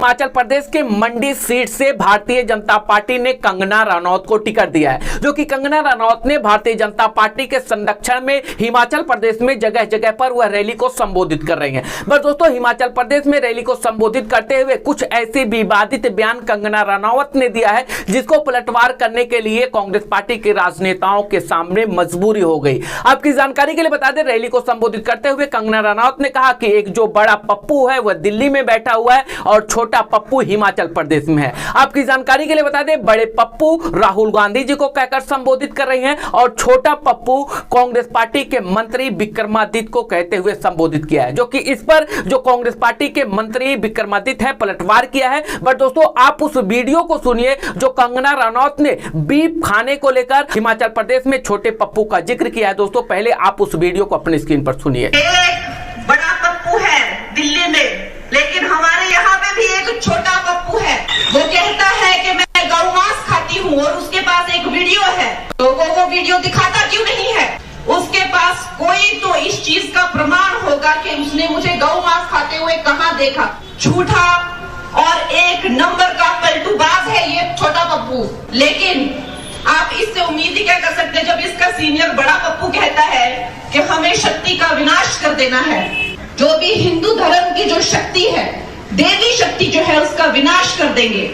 हिमाचल प्रदेश के मंडी सीट से भारतीय जनता पार्टी ने कंगना रनौत को टिकट दिया है, जो कि कंगना रनौत ने भारतीय जनता पार्टी के संरक्षण में हिमाचल प्रदेश में जगह जगह पर वह रैली को संबोधित कर रही हैं। बस दोस्तों, हिमाचल प्रदेश में रैली को संबोधित करते हुए कुछ ऐसे विवादित बयान कंगना रनौत ने दिया है जिसको पलटवार करने के लिए कांग्रेस पार्टी के राजनेताओं के सामने मजबूरी हो गई। आपकी जानकारी के लिए बता दें, रैली को संबोधित करते हुए कंगना रनौत ने कहा कि एक जो बड़ा पप्पू है वह दिल्ली में बैठा हुआ है और छोटा पप्पू हिमाचल प्रदेश में है। आपकी जानकारी के लिए बता दें, बड़े पप्पू राहुल गांधी जी को कहकर संबोधित कर रही हैं और छोटा पप्पू कांग्रेस पार्टी के मंत्री विक्रमादित्य को कहते हुए संबोधित किया है, जो कि इस पर जो कांग्रेस पार्टी के मंत्री विक्रमादित्य है पलटवार किया है। बट दोस्तों, आप उस वीडियो को सुनिए जो कंगना रनौत ने बीफ खाने को लेकर हिमाचल प्रदेश में छोटे पप्पू का जिक्र किया है। दोस्तों, पहले आप उस वीडियो को अपनी स्क्रीन पर सुनिए। बड़ा पप्पू है दिल्ली में, लेकिन हमारे यहाँ पे भी एक छोटा पप्पू है। वो कहता है कि मैं गौ मांस खाती हूँ और उसके पास एक वीडियो है, तो वो वीडियो दिखाता क्यों नहीं है? उसके पास कोई तो इस चीज का प्रमाण होगा कि उसने मुझे गौ मांस खाते हुए कहाँ देखा। झूठा और एक नंबर का पलटूबाज है ये छोटा पप्पू। लेकिन आप इससे उम्मीद ही क्या कर सकते हैं जब इसका सीनियर बड़ा पप्पू कहता है कि हमें शक्ति का विनाश कर देना है। जो भी हिंदू धर्म की जो शक्ति है, देवी शक्ति जो है, उसका विनाश कर देंगे।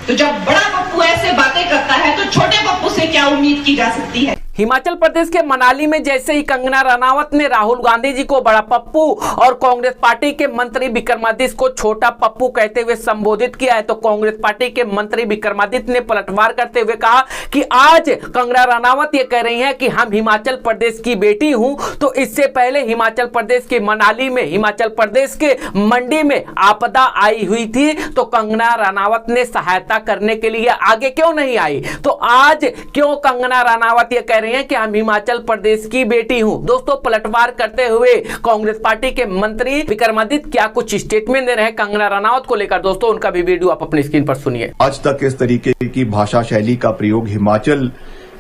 तो जब बड़ा पप्पू ऐसे बातें करता है तो छोटे पप्पू से क्या उम्मीद की जा सकती है? हिमाचल प्रदेश के मनाली में जैसे ही कंगना रनौत ने राहुल गांधी जी को बड़ा पप्पू और कांग्रेस पार्टी के मंत्री विक्रमादित्य को छोटा पप्पू कहते हुए संबोधित किया है, तो कांग्रेस पार्टी के मंत्री विक्रमादित्य ने पलटवार करते हुए कहा कि आज कंगना रनौत ये कह रही हैं कि हम हिमाचल प्रदेश की बेटी हूं, तो इससे पहले हिमाचल प्रदेश के मनाली में, हिमाचल प्रदेश के मंडी में आपदा आई हुई थी, तो कंगना रनौत ने सहायता करने के लिए आगे क्यों नहीं आई? तो आज क्यों कंगना रनौत ये कह हैं कि हम हिमाचल प्रदेश की बेटी हूं? दोस्तों, पलटवार करते हुए कांग्रेस पार्टी के मंत्री विक्रमादित्य क्या कुछ स्टेटमेंट दे रहे हैं कंगना रनौत को लेकर। दोस्तों, उनका भी वीडियो आप अपनी स्क्रीन पर सुनिए। आज तक इस तरीके की भाषा शैली का प्रयोग हिमाचल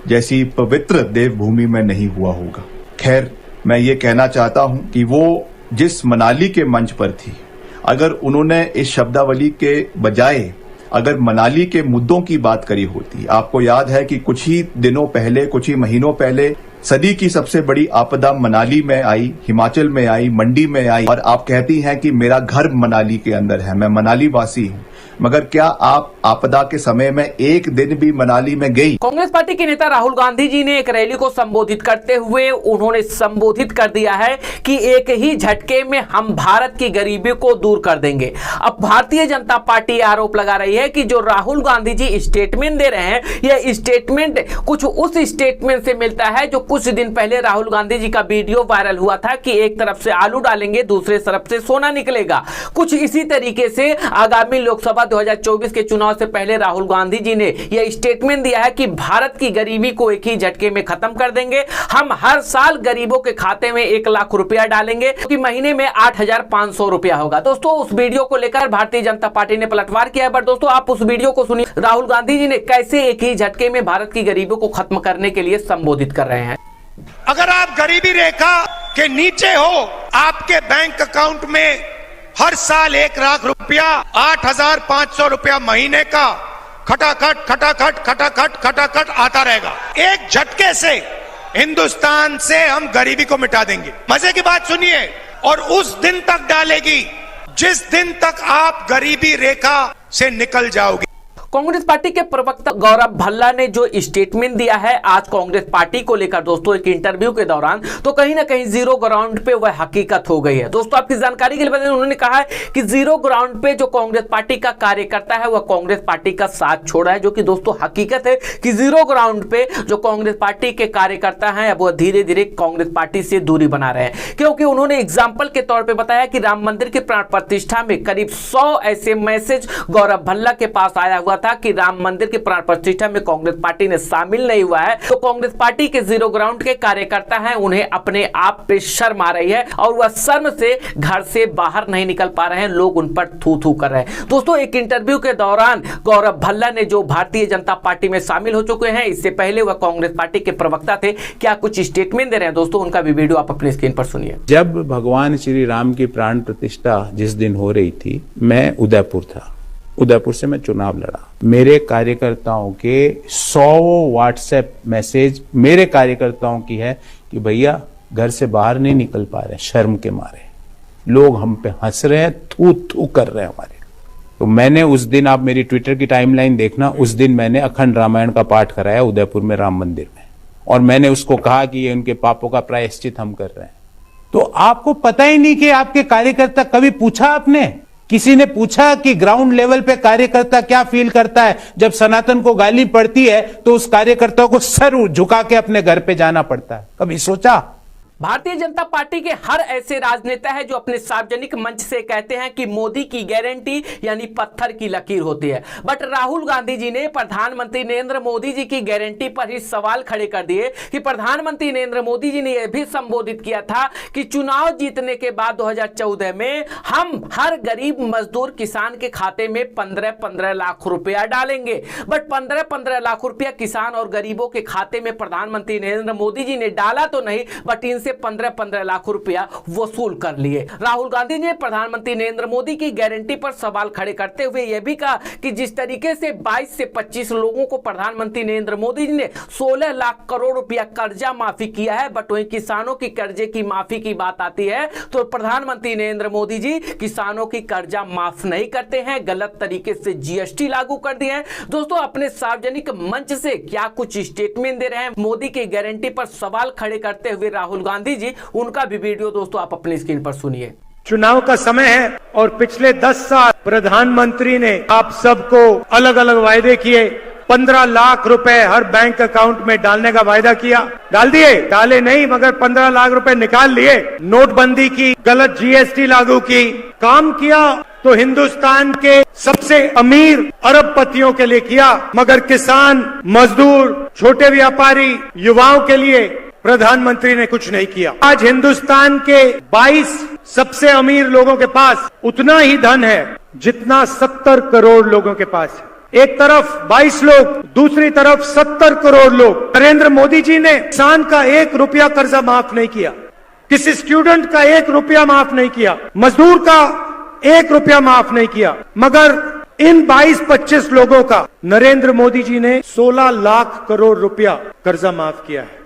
जैसी पवित्र देवभूमि में नहीं हुआ होगा। खैर, मैं ये कहना चाहता हूं कि वो जिस मनाली के मंच पर थी, अगर उन्होंने इस शब्दावली के बजाय अगर मनाली के मुद्दों की बात करी होती। आपको याद है कि कुछ ही दिनों पहले, कुछ ही महीनों पहले सदी की सबसे बड़ी आपदा मनाली में आई, हिमाचल में आई, मंडी में आई, और आप कहती हैं कि मेरा घर मनाली के अंदर है, मैं मनाली वासी हूं। मगर क्या आप आपदा के समय में एक दिन भी मनाली में गई? कांग्रेस पार्टी के नेता राहुल गांधी जी ने एक रैली को संबोधित करते हुए उन्होंने संबोधित कर दिया है कि एक ही झटके में हम भारत की गरीबी को दूर कर देंगे। अब भारतीय जनता पार्टी आरोप लगा रही है कि जो राहुल गांधी जी स्टेटमेंट दे रहे हैं, यह स्टेटमेंट कुछ उस स्टेटमेंट से मिलता है जो कुछ दिन पहले राहुल गांधी जी का वीडियो वायरल हुआ था कि एक तरफ से आलू डालेंगे, दूसरे तरफ से सोना निकलेगा। कुछ इसी तरीके से आगामी लोकसभा 2024 के चुनाव से पहले राहुल गांधी जी ने यह स्टेटमेंट दिया है कि भारत की गरीबी को एक ही झटके में खत्म कर देंगे। हम हर साल गरीबों के खाते में 1 लाख रुपया डालेंगे, क्योंकि महीने में 8,500 रुपया होगा। दोस्तों, उस वीडियो को लेकर भारतीय जनता पार्टी ने पलटवार किया है। बट दोस्तों, आप उस वीडियो को सुनिए, राहुल गांधी जी ने कैसे एक ही झटके में भारत की गरीबी को खत्म करने के लिए संबोधित कर रहे हैं। अगर आप गरीबी रेखा के नीचे हो, आपके बैंक अकाउंट में हर साल 1 लाख रुपया, 8,500 रुपया महीने का खटाखट खटाखट खटाखट खटाखट आता रहेगा। एक झटके से हिंदुस्तान से हम गरीबी को मिटा देंगे। मजे की बात सुनिए, और उस दिन तक डालेगी जिस दिन तक आप गरीबी रेखा से निकल जाओगे। कांग्रेस पार्टी के प्रवक्ता गौरव भल्ला ने जो स्टेटमेंट दिया है आज कांग्रेस पार्टी को लेकर दोस्तों एक इंटरव्यू के दौरान, तो कहीं ना कहीं जीरो ग्राउंड पे वह हकीकत हो गई है। दोस्तों, आपकी जानकारी के लिए बता दें, उन्होंने कहा है कि जीरो ग्राउंड पे जो कांग्रेस पार्टी का कार्यकर्ता है वह कांग्रेस पार्टी का साथ छोड़ा है, जो कि दोस्तों हकीकत है कि जीरो ग्राउंड पे जो कांग्रेस पार्टी के कार्यकर्ता हैं अब वह धीरे धीरे कांग्रेस पार्टी से दूरी बना रहे हैं। क्योंकि उन्होंने एग्जाम्पल के तौर पर बताया कि राम मंदिर के प्राण प्रतिष्ठा में करीब 100 ऐसे मैसेज गौरव भल्ला के पास आया हुआ था कि राम मंदिर के प्राण प्रतिष्ठा में कांग्रेस पार्टी ने शामिल नहीं हुआ है, तो कांग्रेस पार्टी के जीरो ग्राउंड के कार्यकर्ता हैं, उन्हें अपने आप पे शर्म आ रही है और वह शर्म से घर से बाहर नहीं निकल पा रहे हैं, लोग उन पर थू थू कर रहे हैं। दोस्तों, एक इंटरव्यू के दौरान गौरव भल्ला ने जो भारतीय जनता पार्टी में शामिल हो चुके हैं, इससे पहले वह कांग्रेस पार्टी के प्रवक्ता थे, क्या कुछ स्टेटमेंट दे रहे हैं। दोस्तों, उनका भी वीडियो आप अपनी स्क्रीन पर सुनिए। जब भगवान श्री राम की प्राण प्रतिष्ठा जिस दिन हो रही थी, मैं उदयपुर था उदयपुर से मैं चुनाव लड़ा। मेरे कार्यकर्ताओं के 100 व्हाट्सएप मैसेज मेरे कार्यकर्ताओं की है कि भैया घर से बाहर नहीं निकल पा रहे, शर्म के मारे लोग हम पे हंस रहे हैं, थू थू कर रहे हैं हमारे। तो मैंने उस दिन, आप मेरी ट्विटर की टाइमलाइन देखना, उस दिन मैंने अखंड रामायण का पाठ कराया उदयपुर में राम मंदिर में, और मैंने उसको कहा कि ये उनके पापों का प्रायश्चित हम कर रहे हैं। तो आपको पता ही नहीं कि आपके कार्यकर्ता, कभी पूछा आपने, किसी ने पूछा कि ग्राउंड लेवल पे कार्यकर्ता क्या फील करता है जब सनातन को गाली पड़ती है तो उस कार्यकर्ता को सर झुका के अपने घर पे जाना पड़ता है? कभी सोचा? भारतीय जनता पार्टी के हर ऐसे राजनेता है जो अपने सार्वजनिक मंच से कहते हैं कि मोदी की गारंटी यानी पत्थर की लकीर होती है, बट राहुल गांधी जी ने प्रधानमंत्री नरेंद्र मोदी जी की गारंटी पर ही सवाल खड़े कर दिए कि प्रधानमंत्री नरेंद्र मोदी जी ने यह भी संबोधित किया था कि चुनाव जीतने के बाद 2014 में हम हर गरीब मजदूर किसान के खाते में 15-15 लाख रुपया डालेंगे। बट 15-15 लाख रुपया किसान और गरीबों के खाते में प्रधानमंत्री नरेंद्र मोदी जी ने डाला तो नहीं, बट इनसे 15-15 लाख रुपया वसूल कर लिए। राहुल गांधी ने प्रधानमंत्री नरेंद्र मोदी की गारंटी पर सवाल खड़े करते हुए यह भी कहा कि जिस तरीके से 22 से 25 लोगों को प्रधानमंत्री नरेंद्र मोदी जी ने 16 लाख करोड़ रुपया कर्जा माफी किया है, बट वहीं किसानों की कर्जे की माफी की बात आती है तो प्रधानमंत्री नरेंद्र मोदी जी किसानों की कर्जा माफ नहीं करते हैं, गलत तरीके से जीएसटी लागू कर दिए हैं। दोस्तों, अपने सार्वजनिक मंच से क्या कुछ स्टेटमेंट दे रहे हैं मोदी की गारंटी पर सवाल खड़े करते हुए राहुल गांधी जी, उनका भी वीडियो दोस्तों आप अपनी स्क्रीन पर सुनिए। चुनाव का समय है और पिछले 10 साल प्रधानमंत्री ने आप सबको अलग अलग वायदे किए। 15 लाख रुपए हर बैंक अकाउंट में डालने का वायदा किया, डाल दिए, डाले नहीं मगर 15 लाख रुपए निकाल लिए। नोटबंदी की, गलत जीएसटी लागू की, काम किया तो हिंदुस्तान के सबसे अमीर अरबपतियों के लिए किया, मगर किसान, मजदूर, छोटे व्यापारी, युवाओं के लिए प्रधानमंत्री ने कुछ नहीं किया। आज हिंदुस्तान के 22 सबसे अमीर लोगों के पास उतना ही धन है जितना 70 करोड़ लोगों के पास है। एक तरफ 22 लोग, दूसरी तरफ 70 करोड़ लोग। नरेंद्र मोदी जी ने किसान का 1 रुपया कर्जा माफ नहीं किया, किसी स्टूडेंट का 1 रुपया माफ नहीं किया, मजदूर का 1 रुपया माफ नहीं किया, मगर इन 22-25 लोगों का नरेंद्र मोदी जी ने 16 लाख करोड़ रुपया कर्जा माफ किया है।